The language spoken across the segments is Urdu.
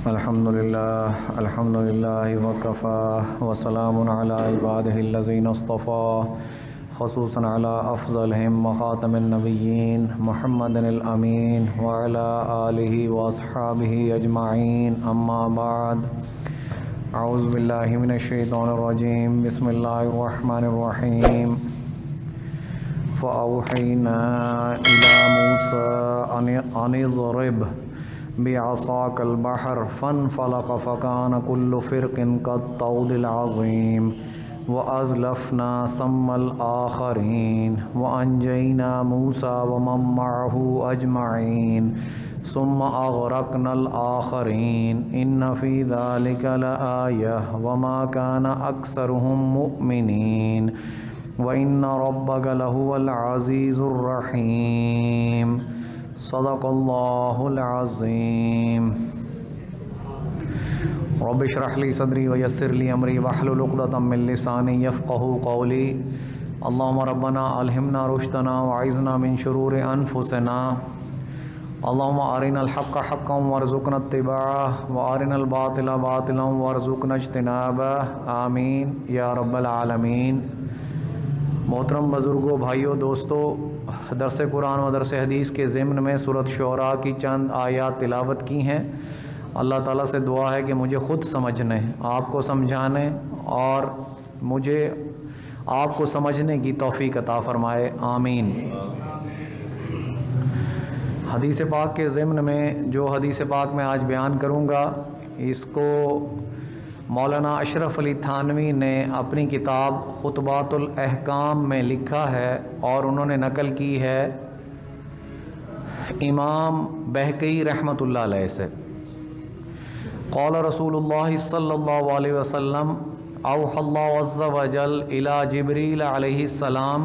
الحمد لله وكفى وسلام على عباده الذين اصطفى خصوصا على أفضلهم وخاتم النبيين محمد الأمين وعلى آله وأصحابه أجمعين أما بعد أعوذ بالله من الشيطان الرجيم بسم الله الرحمن الرحيم فأوحينا إلى موسى أن اضرب بعصاك البحر فانفلق فكان كل فرق كالطود العظيم وأزلفنا ثم الآخرين وأنجينا موسى ومن معه أجمعين ثم أغرقنا الآخرين إن في ذلك لآية وما كان أكثرهم مؤمنين وإن ربك لهو العزيز الرحيم صدق الله العظيم رب اشرح لي صدري ويسر لي أمري واحلل عقدة من لساني يفقهوا قولي اللهم ربنا ألهمنا رشدنا وأعذنا من شرور أنفسنا اللهم أرنا الحق حقا وارزقنا اتباعه وأرنا الباطل باطلا وارزقنا اجتنابه آمین یا رب العالمین۔ محترم بزرگوں، بھائیوں، دوستوں، درس قرآن و درس حدیث کے ضمن میں سورۃ شعراء کی چند آیات تلاوت کی ہیں۔ اللہ تعالیٰ سے دعا ہے کہ مجھے خود سمجھنے، آپ کو سمجھانے اور مجھے آپ کو سمجھنے کی توفیق عطا فرمائے، آمین۔ حدیث پاک کے ضمن میں جو حدیث پاک میں آج بیان کروں گا، اس کو مولانا اشرف علی تھانوی نے اپنی کتاب خطبات الاحکام میں لکھا ہے اور انہوں نے نقل کی ہے امام بہقی رحمۃ اللہ علیہ سے۔ قال رسول اللہ صلی اللہ علیہ وسلم اوحى اللہ عز وجل الى جبریل علیہ السلام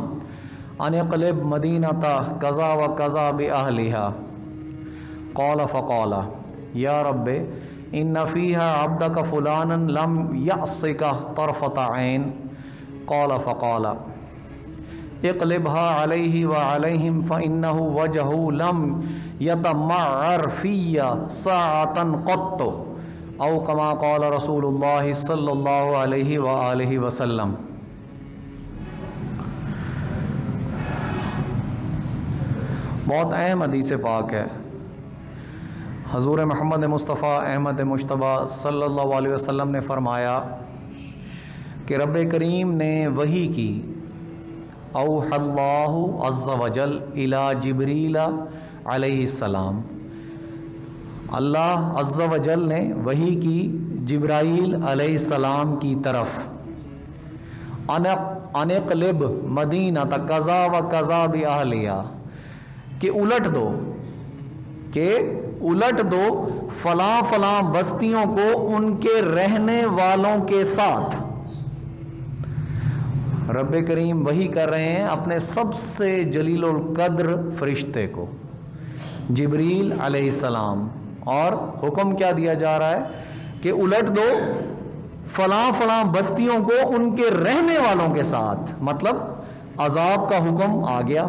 ان اقلب مدینۃ کذا و کذا بأہلها قال فقال یا رب ان فيها عبدك فلانا لم يعصك طرفة عين قال فقال اقلبها عليه وعليهم فإنه وجهه لم يتمعر في ساعة قط او كما قال رسول الله صلی اللہ علیہ وآلہ وسلم۔ بہت اہم حدیث پاک ہے۔ حضور محمد مصطفیٰ احمد مجتبیٰ صلی اللہ علیہ وسلم نے فرمایا کہ رب کریم نے وحی کی، اوحى اللہ عز وجل الی جبریل علیہ السلام، اللہ عز وجل نے وحی کی جبرائیل علیہ السلام کی طرف، ان اقلب مدینۃ کذا و کذا بأہلہا، کہ الٹ دو فلاں فلاں بستیوں کو ان کے رہنے والوں کے ساتھ۔ رب کریم وحی کر رہے ہیں اپنے سب سے جلیل القدر فرشتے کو، جبریل علیہ السلام، اور حکم کیا دیا جا رہا ہے کہ الٹ دو فلاں فلاں بستیوں کو ان کے رہنے والوں کے ساتھ، مطلب عذاب کا حکم آ گیا۔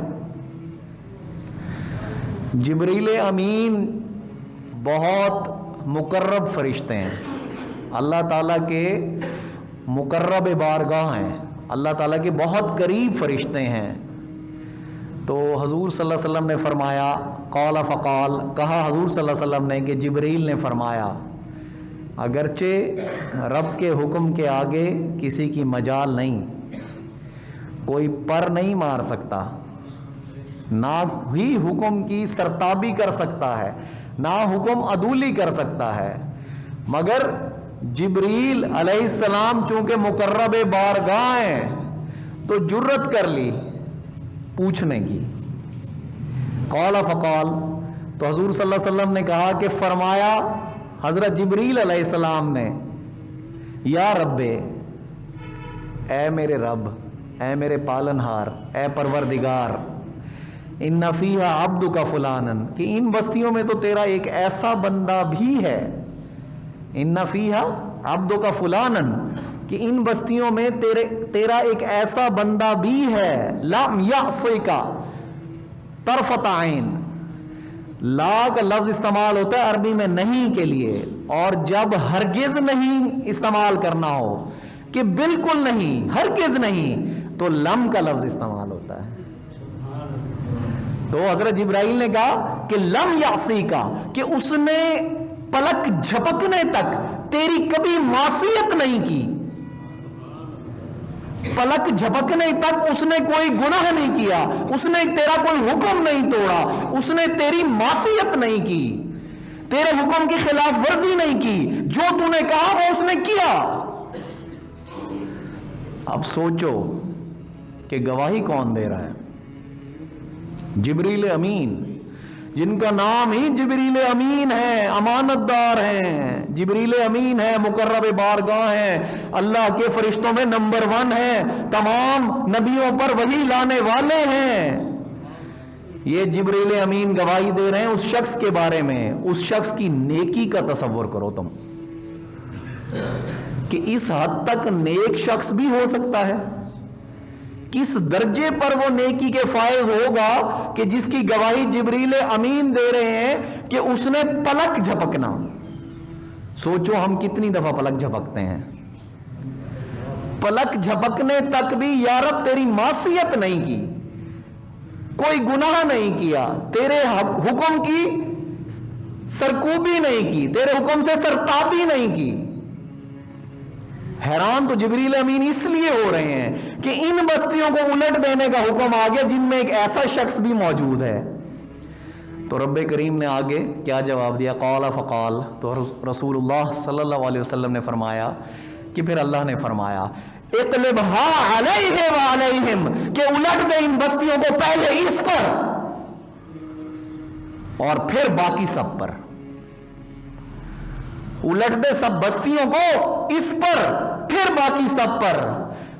جبریل امین بہت مقرب فرشتے ہیں، اللہ تعالیٰ کے مقرب بارگاہ ہیں، اللہ تعالیٰ کے بہت قریب فرشتے ہیں۔ تو حضور صلی اللہ علیہ وسلم نے فرمایا، قال فقال، کہا حضور صلی اللہ علیہ وسلم نے کہ جبریل نے فرمایا، اگرچہ رب کے حکم کے آگے کسی کی مجال نہیں، کوئی پر نہیں مار سکتا، نہ ہی حکم کی سرتابی کر سکتا ہے، نہ حکم عدولی کر سکتا ہے، مگر جبریل علیہ السلام چونکہ مقرب بارگاہ ہیں تو جرت کر لی پوچھنے کی۔ قال فقال، تو حضور صلی اللہ علیہ وسلم نے کہا کہ فرمایا حضرت جبریل علیہ السلام نے، یا رب، اے میرے رب، اے میرے پالنہار، اے پروردگار، ان فیہا عبدک فلانا، کہ ان بستیوں میں تو تیرا ایک ایسا بندہ بھی ہے، ان فیہا عبدک فلانا، کہ ان بستیوں میں تیرا ایک ایسا بندہ بھی ہے، لم یعصک طرفۃ عین، لا کا لفظ استعمال ہوتا ہے عربی میں نہیں کے لیے، اور جب ہرگز نہیں استعمال کرنا ہو کہ بالکل نہیں، ہرگز نہیں، تو لم کا لفظ استعمال ہوتا ہے۔ تو حضرت جبرائیل نے کہا کہ لم یعصی کا، کہ اس نے پلک جھپکنے تک تیری کبھی معصیت نہیں کی، پلک جھپکنے تک اس نے کوئی گناہ نہیں کیا، اس نے تیرا کوئی حکم نہیں توڑا، اس نے تیری معصیت نہیں کی، تیرے حکم کی خلاف ورزی نہیں کی، جو تو نے کہا وہ اس نے کیا۔ اب سوچو کہ گواہی کون دے رہا ہے؟ جبریل امین، جن کا نام ہی جبریل امین ہے، امانت دار ہیں، جبریل امین ہے، مقرب بارگاہ ہیں، اللہ کے فرشتوں میں نمبر 1 ہیں، تمام نبیوں پر وحی لانے والے ہیں۔ یہ جبریل امین گواہی دے رہے ہیں اس شخص کے بارے میں، اس شخص کی نیکی کا تصور کرو تم، کہ اس حد تک نیک شخص بھی ہو سکتا ہے، کس درجے پر وہ نیکی کے فائز ہوگا کہ جس کی گواہی جبریل امین دے رہے ہیں کہ اس نے پلک جھپکنا۔ سوچو ہم کتنی دفعہ پلک جھپکتے ہیں، پلک جھپکنے تک بھی یا رب تیری معصیت نہیں کی، کوئی گناہ نہیں کیا، تیرے حکم کی سرکوبی نہیں کی، تیرے حکم سے سرتابی نہیں کی۔ حیران تو جبریل امین اس لیے ہو رہے ہیں کہ ان بستیوں کو الٹ دینے کا حکم آ گیا جن میں ایک ایسا شخص بھی موجود ہے۔ تو رب کریم نے آگے کیا جواب دیا؟ قال فقال، تو رسول اللہ صلی اللہ علیہ وسلم نے فرمایا کہ پھر اللہ نے فرمایا اقلبها علیہ وعلیہم، کہ الٹ دے ان بستیوں کو، پہلے اس پر اور پھر باقی سب پر، الٹ دے سب بستیوں کو اس پر پھر باقی سب پر۔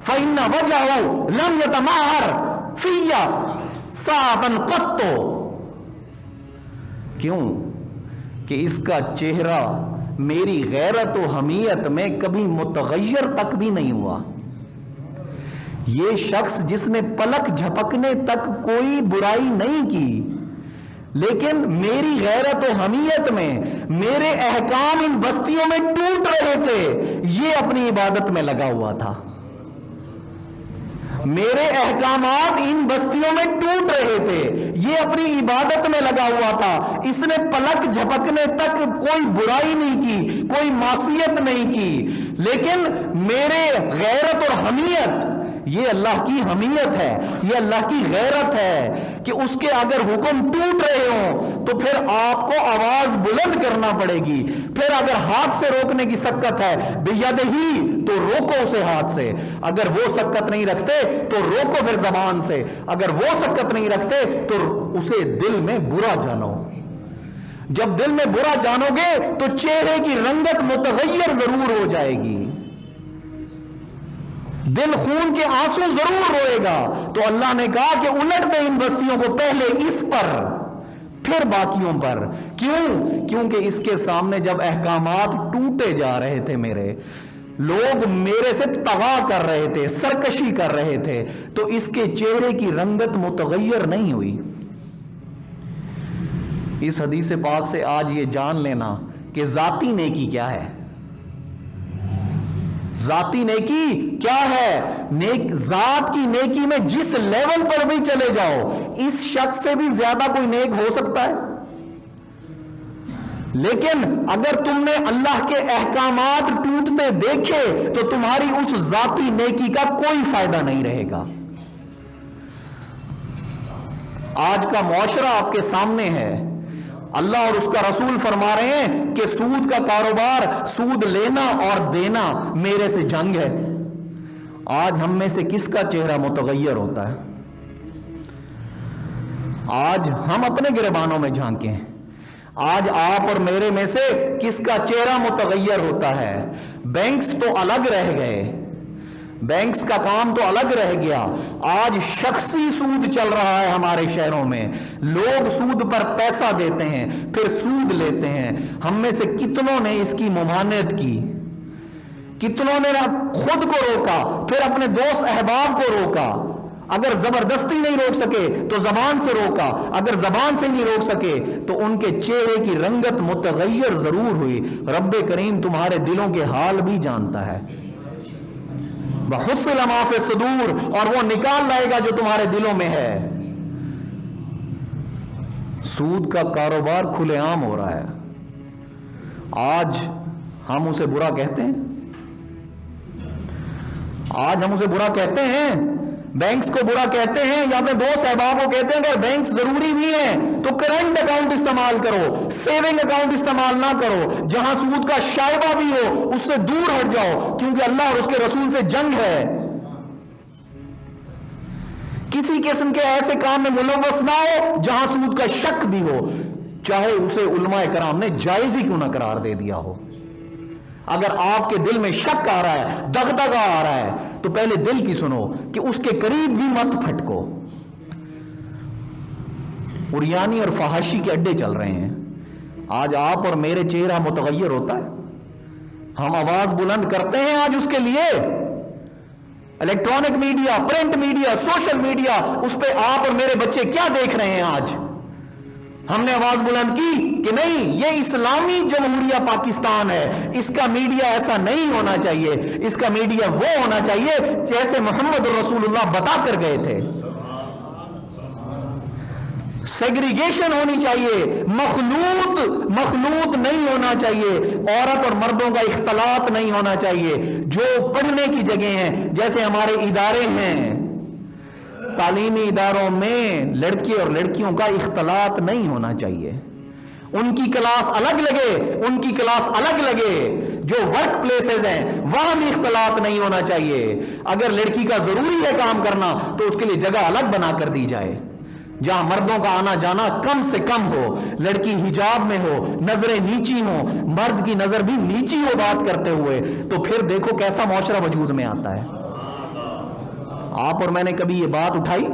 فَإِنَّ وَجْهَهُ لَمْ يَتَمَعَّرْ فِيَّ سَاعَةً قَطُّ، کیوں کہ اس کا چہرہ میری غیرت و حمیت میں کبھی متغیر تک بھی نہیں ہوا۔ یہ شخص جس نے پلک جھپکنے تک کوئی برائی نہیں کی، لیکن میری غیرت و حمیت میں میرے احکام ان بستیوں میں ٹوٹ رہے تھے، یہ اپنی عبادت میں لگا ہوا تھا، میرے احکامات ان بستیوں میں ٹوٹ رہے تھے، یہ اپنی عبادت میں لگا ہوا تھا، اس نے پلک جھپکنے تک کوئی برائی نہیں کی، کوئی معصیت نہیں کی، لیکن میرے غیرت اور حمیت، یہ اللہ کی حمیت ہے، یہ اللہ کی غیرت ہے کہ اس کے اگر حکم ٹوٹ رہے ہوں تو پھر آپ کو آواز بلند کرنا پڑے گی، پھر اگر ہاتھ سے روکنے کی سکت ہے بیدہی تو روکو اسے ہاتھ سے، اگر وہ سکت نہیں رکھتے تو روکو پھر زبان سے، اگر وہ سکت نہیں رکھتے تو اسے دل میں برا جانو۔ جب دل میں برا جانو گے تو چہرے کی رنگت متغیر ضرور ہو جائے گی، دل خون کے آنسو ضرور روئے گا۔ تو اللہ نے کہا کہ الٹ دے ان بستیوں کو، پہلے اس پر پھر باقیوں پر۔ کیوں؟ کیونکہ اس کے سامنے جب احکامات ٹوٹے جا رہے تھے، میرے لوگ میرے سے طغا کر رہے تھے، سرکشی کر رہے تھے، تو اس کے چہرے کی رنگت متغیر نہیں ہوئی۔ اس حدیث پاک سے آج یہ جان لینا کہ ذاتی نیکی کیا ہے، ذاتی نیکی کیا ہے۔ ذات کی نیکی میں جس لیول پر بھی چلے جاؤ، اس شخص سے بھی زیادہ کوئی نیک ہو سکتا ہے، لیکن اگر تم نے اللہ کے احکامات ٹوٹتے دیکھے تو تمہاری اس ذاتی نیکی کا کوئی فائدہ نہیں رہے گا۔ آج کا معاشرہ آپ کے سامنے ہے، اللہ اور اس کا رسول فرما رہے ہیں کہ سود کا کاروبار، سود لینا اور دینا میرے سے جنگ ہے۔ آج ہم میں سے کس کا چہرہ متغیر ہوتا ہے؟ آج ہم اپنے گریبانوں میں جھانکیں، آج آپ اور میرے میں سے کس کا چہرہ متغیر ہوتا ہے؟ بینکس تو الگ رہ گئے، بینکس کا کام تو الگ رہ گیا، آج شخصی سود چل رہا ہے ہمارے شہروں میں، لوگ سود پر پیسہ دیتے ہیں پھر سود لیتے ہیں۔ ہم میں سے کتنوں نے اس کی ممانعت کی، کتنوں نے خود کو روکا، پھر اپنے دوست احباب کو روکا، اگر زبردستی نہیں روک سکے تو زبان سے روکا، اگر زبان سے نہیں روک سکے تو ان کے چہرے کی رنگت متغیر ضرور ہوئی۔ رب کریم تمہارے دلوں کے حال بھی جانتا ہے۔ وَحُصِّلَ مَا فِي الصُّدُورِ، اور وہ نکال لائے گا جو تمہارے دلوں میں ہے۔ سود کا کاروبار کھلے عام ہو رہا ہے، آج ہم اسے برا کہتے ہیں، آج ہم اسے برا کہتے ہیں، بینکس کو برا کہتے ہیں، یا اپنے دوست احباب کو کہتے ہیں کہ بینکس ضروری بھی ہیں تو کرنٹ اکاؤنٹ استعمال کرو، سیونگ اکاؤنٹ استعمال نہ کرو، جہاں سود کا شائبہ بھی ہو اس سے دور ہٹ جاؤ، کیونکہ اللہ اور اس کے رسول سے جنگ ہے۔ کسی قسم کے ایسے کام میں ملوث نہ ہو جہاں سود کا شک بھی ہو، چاہے اسے علماء کرام نے جائز ہی کیوں نہ قرار دے دیا ہو۔ اگر آپ کے دل میں شک آ رہا ہے، دغدغہ آ رہا ہے، تو پہلے دل کی سنو کہ اس کے قریب بھی مت پھٹکو۔ عریانی اور فحاشی کے اڈے چل رہے ہیں، آج آپ اور میرے چہرہ متغیر ہوتا ہے، ہم آواز بلند کرتے ہیں آج اس کے لیے۔ Electronic media, print media, social media, اس پہ آپ اور میرے بچے کیا دیکھ رہے ہیں؟ آج ہم نے آواز بلند کی کہ نہیں، یہ اسلامی جمہوریہ پاکستان ہے، اس کا میڈیا ایسا نہیں ہونا چاہیے، اس کا میڈیا وہ ہونا چاہیے جیسے محمد رسول اللہ بتا کر گئے تھے۔ سیگریگیشن ہونی چاہیے، مخلوط نہیں ہونا چاہیے، عورت اور مردوں کا اختلاط نہیں ہونا چاہیے، جو پڑھنے کی جگہ ہیں، جیسے ہمارے ادارے ہیں، تعلیمی اداروں میں لڑکے اور لڑکیوں کا اختلاط نہیں ہونا چاہیے، ان کی کلاس الگ لگے، ان کی کلاس الگ لگے، جو ورک پلیسز ہیں وہاں بھی اختلاط نہیں ہونا چاہیے۔ اگر لڑکی کا ضروری ہے کام کرنا تو اس کے لیے جگہ الگ بنا کر دی جائے، جہاں مردوں کا آنا جانا کم سے کم ہو، لڑکی حجاب میں ہو، نظریں نیچی ہوں، مرد کی نظر بھی نیچی ہو بات کرتے ہوئے، تو پھر دیکھو کیسا معاشرہ وجود میں آتا ہے۔ آپ اور میں نے کبھی یہ بات اٹھائی؟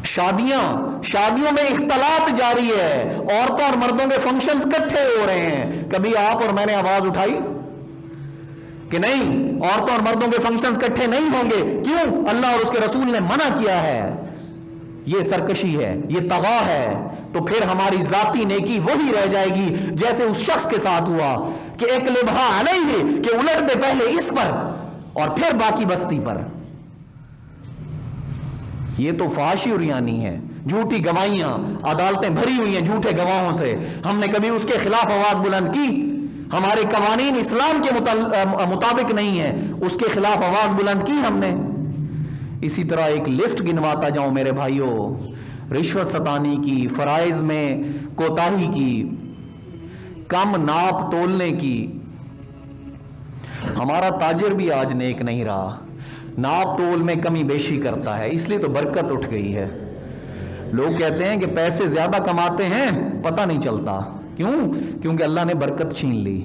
شادیوں میں اختلاط جاری ہے، عورتوں اور مردوں کے فنکشنز اکٹھے ہو رہے ہیں، کبھی آپ اور میں نے آواز اٹھائی کہ نہیں، عورتوں اور مردوں کے فنکشنز اکٹھے نہیں ہوں گے؟ کیوں؟ اللہ اور اس کے رسول نے منع کیا ہے، یہ سرکشی ہے، یہ طغا ہے۔ تو پھر ہماری ذاتی نیکی وہی رہ جائے گی جیسے اس شخص کے ساتھ ہوا کہ ایک لبھا علیہ، کہ الٹ دے پہلے اس پر اور پھر باقی بستی پر۔ یہ تو فحاشی اور عریانی ہے، جھوٹی گواہیاں، عدالتیں بھری ہوئی ہیں جھوٹے گواہوں سے۔ ہم نے کبھی اس کے خلاف آواز بلند کی؟ ہمارے قوانین اسلام کے مطابق نہیں ہیں، اس کے خلاف آواز بلند کی ہم نے؟ اسی طرح ایک لسٹ گنواتا جاؤں میرے بھائیوں، رشوت ستانی کی، فرائض میں کوتاہی کی، کم ناپ تولنے کی۔ ہمارا تاجر بھی آج نیک نہیں رہا، ناپ تول میں کمی بیشی کرتا ہے، اس لیے تو برکت اٹھ گئی ہے۔ لوگ کہتے ہیں کہ پیسے زیادہ کماتے ہیں، پتہ نہیں چلتا۔ کیوں؟ کیونکہ اللہ نے برکت چھین لی۔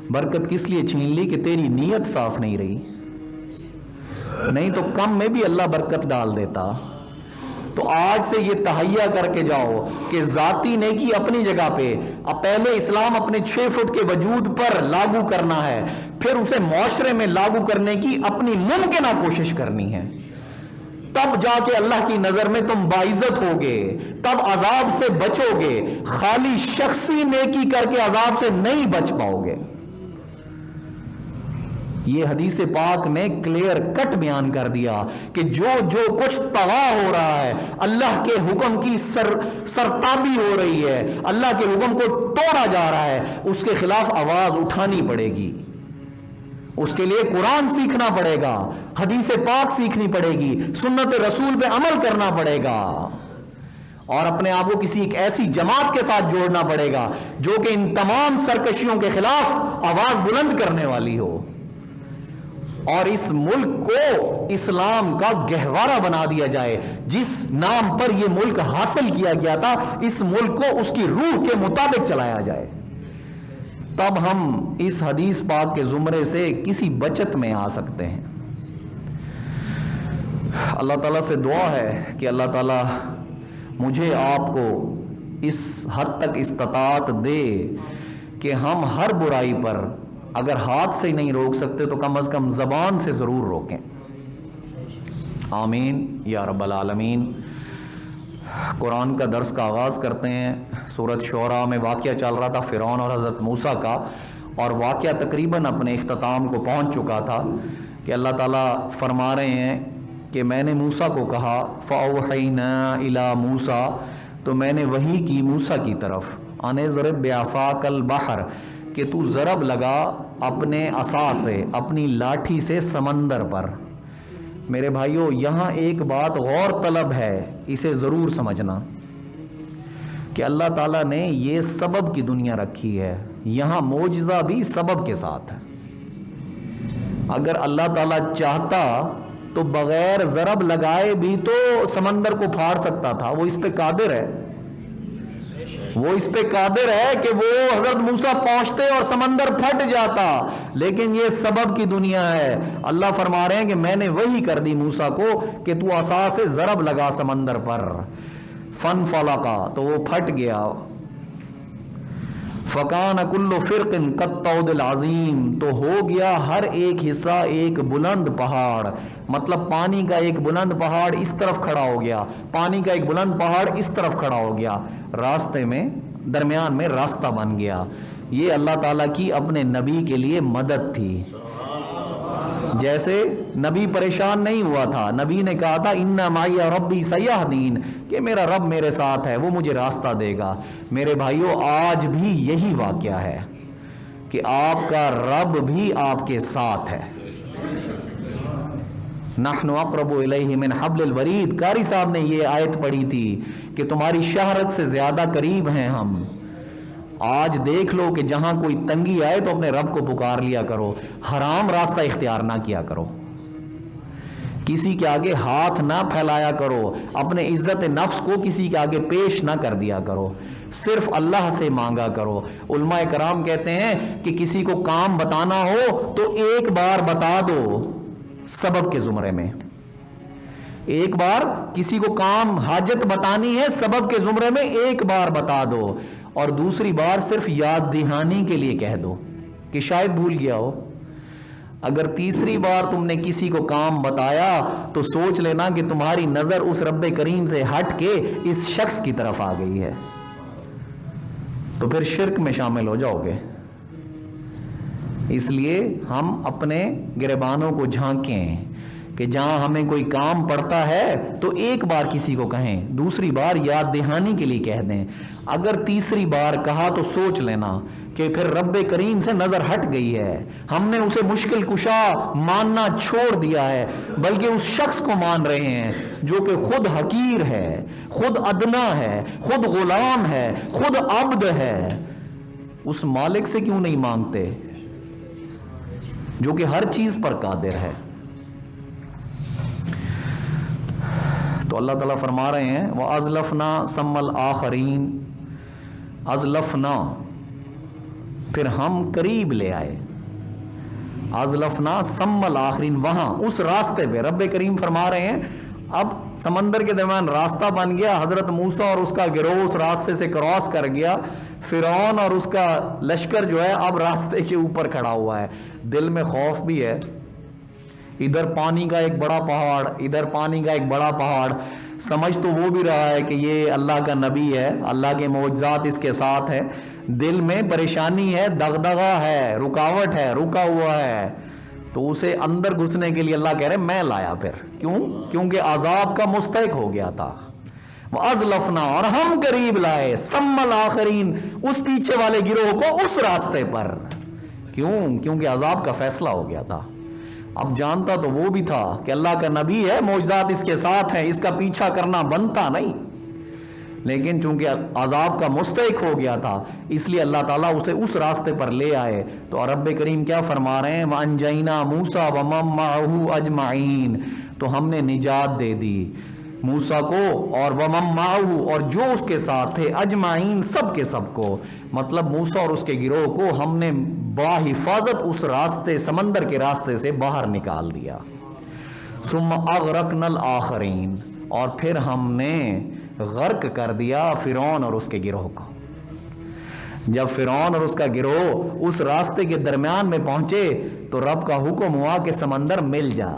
برکت کس لیے چھین لی؟ کہ تیری نیت صاف نہیں رہی، نہیں تو کم میں بھی اللہ برکت ڈال دیتا۔ تو آج سے یہ تہیا کر کے جاؤ کہ ذاتی نیکی اپنی جگہ پہ، اب پہلے اسلام اپنے 6 فٹ کے وجود پر لاگو کرنا ہے، پھر اسے معاشرے میں لاگو کرنے کی اپنی ممکنہ کوشش کرنی ہے، تب جا کے اللہ کی نظر میں تم باعزت ہوگے، تب عذاب سے بچو گے۔ خالی شخصی نیکی کر کے عذاب سے نہیں بچ پاؤ گے۔ یہ حدیث پاک نے کلیئر کٹ بیان کر دیا کہ جو کچھ طغا ہو رہا ہے، اللہ کے حکم کی سرتابی ہو رہی ہے، اللہ کے حکم کو توڑا جا رہا ہے، اس کے خلاف آواز اٹھانی پڑے گی۔ اس کے لیے قرآن سیکھنا پڑے گا، حدیث پاک سیکھنی پڑے گی، سنت رسول پہ عمل کرنا پڑے گا، اور اپنے آپ کو کسی ایک ایسی جماعت کے ساتھ جوڑنا پڑے گا جو کہ ان تمام سرکشیوں کے خلاف آواز بلند کرنے والی ہو، اور اس ملک کو اسلام کا گہوارہ بنا دیا جائے۔ جس نام پر یہ ملک حاصل کیا گیا تھا، اس ملک کو اس کی روح کے مطابق چلایا جائے، تب ہم اس حدیث پاک کے زمرے سے کسی بچت میں آ سکتے ہیں۔ اللہ تعالیٰ سے دعا ہے کہ اللہ تعالیٰ مجھے آپ کو اس حد تک استطاعت دے کہ ہم ہر برائی پر اگر ہاتھ سے نہیں روک سکتے تو کم از کم زبان سے ضرور روکیں. آمین یا رب العالمین. قرآن کا درس کا آغاز کرتے ہیں. سورۃ شعراء میں واقعہ چل رہا تھا فرعون اور حضرت موسیٰ کا، اور واقعہ تقریباً اپنے اختتام کو پہنچ چکا تھا کہ اللہ تعالیٰ فرما رہے ہیں کہ میں نے موسیٰ کو کہا فَأَوْحَيْنَا إِلَى موسیٰ، تو میں نے وحی کی موسیٰ کی طرف، أَنِ اضْرِب بِعَصَاكَ الْبَحْرَ، کہ تو ضرب لگا اپنے عصا سے، اپنی لاٹھی سے سمندر پر. میرے بھائیوں یہاں ایک بات غور طلب ہے، اسے ضرور سمجھنا کہ اللہ تعالیٰ نے یہ سبب کی دنیا رکھی ہے، یہاں معجزہ بھی سبب کے ساتھ ہے. اگر اللہ تعالیٰ چاہتا تو بغیر ضرب لگائے بھی تو سمندر کو پھاڑ سکتا تھا. وہ اس پہ قادر ہے، وہ اس پہ قادر ہے کہ وہ حضرت موسیٰ پہنچتے اور سمندر پھٹ جاتا. لیکن یہ سبب کی دنیا ہے. اللہ فرما رہے ہیں کہ میں نے وہی کر دی موسیٰ کو کہ تو عصا سے ضرب لگا سمندر پر. فانفلقا، تو وہ پھٹ گیا. فکان کل فرق کالطود العظیم، تو ہو گیا ہر ایک حصہ ایک بلند پہاڑ. مطلب پانی کا ایک بلند پہاڑ اس طرف کھڑا ہو گیا، پانی کا ایک بلند پہاڑ اس طرف کھڑا ہو گیا، راستے میں درمیان میں راستہ بن گیا. یہ اللہ تعالیٰ کی اپنے نبی کے لیے مدد تھی. جیسے نبی پریشان نہیں ہوا تھا، نبی نے کہا تھا ان معی ربی سیہدین، کہ میرا رب میرے ساتھ ہے، وہ مجھے راستہ دے گا. میرے بھائیوں آج بھی یہی واقعہ ہے کہ آپ کا رب بھی آپ کے ساتھ ہے. نحن اقرب الیہ من حبل الورید، قاری صاحب نے یہ آیت پڑھی تھی کہ تمہاری شہرت سے زیادہ قریب ہیں ہم. آج دیکھ لو کہ جہاں کوئی تنگی آئے تو اپنے رب کو پکار لیا کرو، حرام راستہ اختیار نہ کیا کرو، کسی کے آگے ہاتھ نہ پھیلایا کرو، اپنے عزت نفس کو کسی کے آگے پیش نہ کر دیا کرو، صرف اللہ سے مانگا کرو. علماء کرام کہتے ہیں کہ کسی کو کام بتانا ہو تو ایک بار بتا دو سبب کے زمرے میں. ایک بار کسی کو کام حاجت بتانی ہے سبب کے زمرے میں ایک بار بتا دو، اور دوسری بار صرف یاد دہانی کے لیے کہہ دو کہ شاید بھول گیا ہو. اگر تیسری بار تم نے کسی کو کام بتایا تو سوچ لینا کہ تمہاری نظر اس رب کریم سے ہٹ کے اس شخص کی طرف آ گئی ہے، تو پھر شرک میں شامل ہو جاؤ گے. اس لیے ہم اپنے گریبانوں کو جھانکیں کہ جہاں ہمیں کوئی کام پڑتا ہے تو ایک بار کسی کو کہیں، دوسری بار یاد دہانی کے لیے کہہ دیں. اگر تیسری بار کہا تو سوچ لینا کہ پھر رب کریم سے نظر ہٹ گئی ہے، ہم نے اسے مشکل کشا ماننا چھوڑ دیا ہے، بلکہ اس شخص کو مان رہے ہیں جو کہ خود حقیر ہے، خود ادنا ہے، خود غلام ہے، خود عبد ہے. اس مالک سے کیوں نہیں مانگتے جو کہ ہر چیز پر قادر ہے؟ تو اللہ تعالیٰ فرما رہے ہیں وَأَزْلَفْنَا ثَمَّ الْآخَرِينَ، ازلفنا پھر ہم قریب لے آئے، ازلفنا ثم الآخرین، وہاں اس راستے پہ. رب کریم فرما رہے ہیں اب سمندر کے درمیان راستہ بن گیا، حضرت موسیٰ اور اس کا گروہ اس راستے سے کراس کر گیا، فرعون اور اس کا لشکر جو ہے اب راستے کے اوپر کھڑا ہوا ہے. دل میں خوف بھی ہے، ادھر پانی کا ایک بڑا پہاڑ، ادھر پانی کا ایک بڑا پہاڑ. سمجھ تو وہ بھی رہا ہے کہ یہ اللہ کا نبی ہے، اللہ کے معجزات اس کے ساتھ ہے، دل میں پریشانی ہے، دغدغہ ہے، رکاوٹ ہے، رکا ہوا ہے. تو اسے اندر گھسنے کے لیے اللہ کہہ رہے میں لایا. پھر کیونکہ عذاب کا مستحق ہو گیا تھا. وَأَزْلَفْنَا، اور ہم قریب لائے، ثَمَّ الْآخَرِينَ، اس پیچھے والے گروہ کو اس راستے پر. کیونکہ عذاب کا فیصلہ ہو گیا تھا. اب جانتا تو وہ بھی تھا کہ اللہ کا نبی ہے، معجزات اس کے ساتھ ہیں، اس کا پیچھا کرنا بنتا نہیں، لیکن چونکہ عذاب کا مستحق ہو گیا تھا اس لیے اللہ تعالیٰ اسے اس راستے پر لے آئے. تو رب کریم کیا فرما رہے ہیں وَأَنْجَيْنَا مُوسَىٰ وَمَن مَّعَهُ أَجْمَعِينَ، تو ہم نے نجات دے دی موسیٰ کو اور وَمَن مَّعَهُ، اور جو اس کے ساتھ تھے، اجمعین، سب کے سب کو. مطلب موسیٰ اور اس کے گروہ کو ہم نے باحفاظت اس راستے، سمندر کے راستے سے باہر نکال دیا. ثُمَّ أَغْرَقْنَا الْآخَرِينَ، اور پھر ہم نے غرق کر دیا فرعون اور اس کے گروہ کو. جب فرعون اور اس کا گروہ اس راستے کے درمیان میں پہنچے تو رب کا حکم ہوا کہ سمندر مل جا.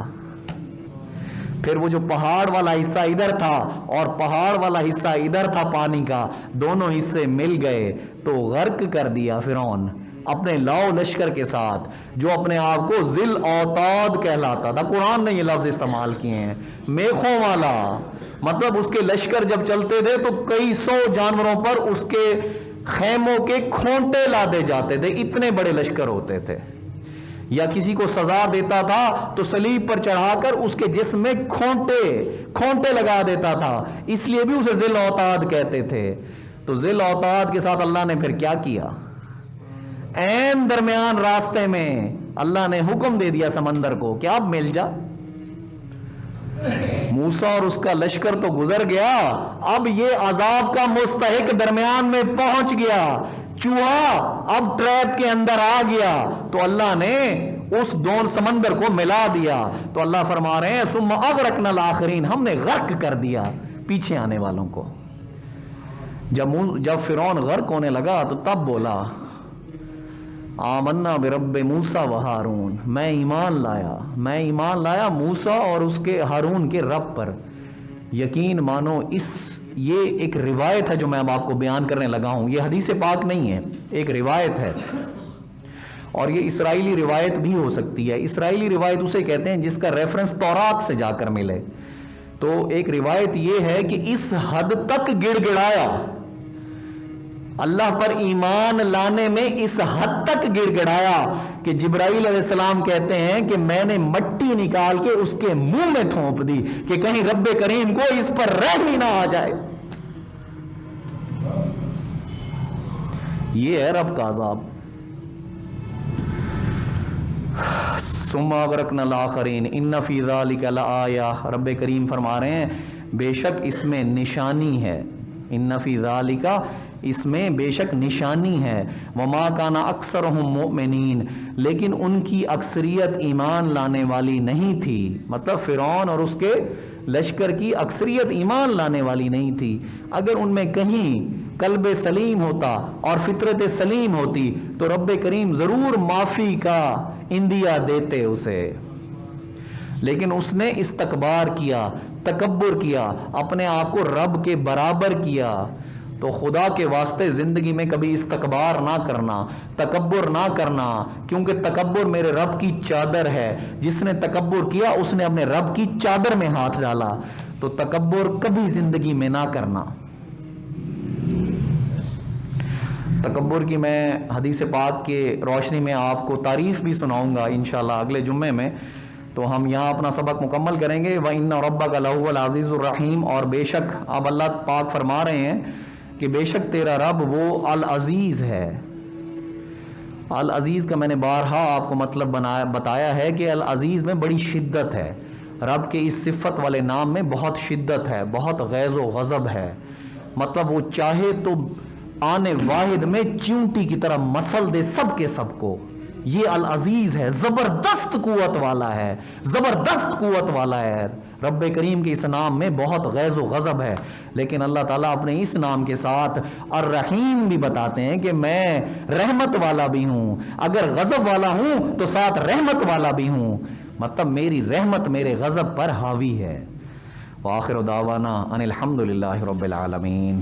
پھر وہ جو پہاڑ والا حصہ ادھر تھا اور پہاڑ والا حصہ ادھر تھا پانی کا، دونوں حصے مل گئے تو غرق کر دیا فرعون اپنے لاؤ لشکر کے ساتھ، جو اپنے آپ کو ذل اوتاد کہلاتا تھا. قرآن نے یہ لفظ استعمال کیے ہیں، میخوں والا. مطلب اس کے لشکر جب چلتے تھے تو کئی سو جانوروں پر اس کے خیموں کے کھونٹے لادے جاتے تھے، اتنے بڑے لشکر ہوتے تھے. یا کسی کو سزا دیتا تھا تو صلیب پر چڑھا کر اس کے جسم میں کھونٹے لگا دیتا تھا، اس لیے بھی اسے ذل اوتاد کہتے تھے. تو ذل اوتاد کے ساتھ اللہ نے پھر کیا کیا؟ عین درمیان راستے میں اللہ نے حکم دے دیا سمندر کو کہ اب مل جا. موسیٰ اور اس کا لشکر تو گزر گیا، اب یہ عذاب کا مستحق درمیان میں پہنچ گیا. چوہا اب ٹریپ کے اندر آ گیا تو اللہ نے اس دونوں سمندر کو ملا دیا. تو اللہ فرما رہے ہیں ثم اغرقنا الاخرین، ہم نے غرق کر دیا پیچھے آنے والوں کو. جب فرعون غرق ہونے لگا تو تب بولا آمنا برب موسیٰ و ہارون، میں ایمان لایا موسیٰ اور اس کے ہارون کے رب پر. یقین مانو یہ ایک روایت ہے جو میں اب آپ کو بیان کرنے لگا ہوں، یہ حدیث پاک نہیں ہے، ایک روایت ہے. اور یہ اسرائیلی روایت بھی ہو سکتی ہے. اسرائیلی روایت اسے کہتے ہیں جس کا ریفرنس تورات سے جا کر ملے. تو ایک روایت یہ ہے کہ اس حد تک گڑ گڑایا، اللہ پر ایمان لانے میں اس حد تک گڑ گڑایا کہ جبرائیل علیہ السلام کہتے ہیں کہ میں نے مٹی نکال کے اس کے منہ میں تھونپ دی کہ کہیں رب کریم کو اس پر رحم ہی نہ آ جائے. یہ ہے رب کا عذاب. ثم اغرقنا الاخرین ان فی ذلک لآیہ، رب کریم فرما رہے ہیں بے شک اس میں نشانی ہے. ان فی ذلک، اس میں بے شک نشانی ہے. وما کان اکثرہم مؤمنین، لیکن ان کی اکثریت ایمان لانے والی نہیں تھی. مطلب فرعون اور اس کے لشکر کی اکثریت ایمان لانے والی نہیں تھی. اگر ان میں کہیں قلب سلیم ہوتا اور فطرت سلیم ہوتی تو رب کریم ضرور معافی کا اندیا دیتے اسے. لیکن اس نے استکبار کیا، تکبر کیا، اپنے آپ کو رب کے برابر کیا. تو خدا کے واسطے زندگی میں کبھی استکبار نہ کرنا، تکبر نہ کرنا، کیونکہ تکبر میرے رب کی چادر ہے. جس نے تکبر کیا اس نے اپنے رب کی چادر میں ہاتھ ڈالا. تو تکبر کبھی زندگی میں نہ کرنا. تکبر کی میں حدیث پاک کے روشنی میں آپ کو تعریف بھی سناؤں گا انشاءاللہ اگلے جمعے میں. تو ہم یہاں اپنا سبق مکمل کریں گے. وَإِنَّ رَبَّكَ لَهُوَ الْعَزِيزُ الرَّحِيمُ، اور بے شک اب اللہ پاک فرما رہے ہیں کہ بے شک تیرا رب وہ العزیز ہے. العزیز کا میں نے بارہا آپ کو مطلب بتایا ہے کہ العزیز میں بڑی شدت ہے. رب کے اس صفت والے نام میں بہت شدت ہے، بہت غیظ و غضب ہے. مطلب وہ چاہے تو آنے واحد میں چیونٹی کی طرح مسل دے سب کے سب کو. یہ العزیز ہے، زبردست قوت والا ہے، زبردست قوت والا ہے. رب کریم کے اس نام میں بہت غیظ و غضب ہے. لیکن اللہ تعالیٰ اپنے اس نام کے ساتھ الرحیم بھی بتاتے ہیں کہ میں رحمت والا بھی ہوں. اگر غضب والا ہوں تو ساتھ رحمت والا بھی ہوں. مطلب میری رحمت میرے غضب پر حاوی ہے. وآخر دعوانا ان الحمد للہ رب العالمین.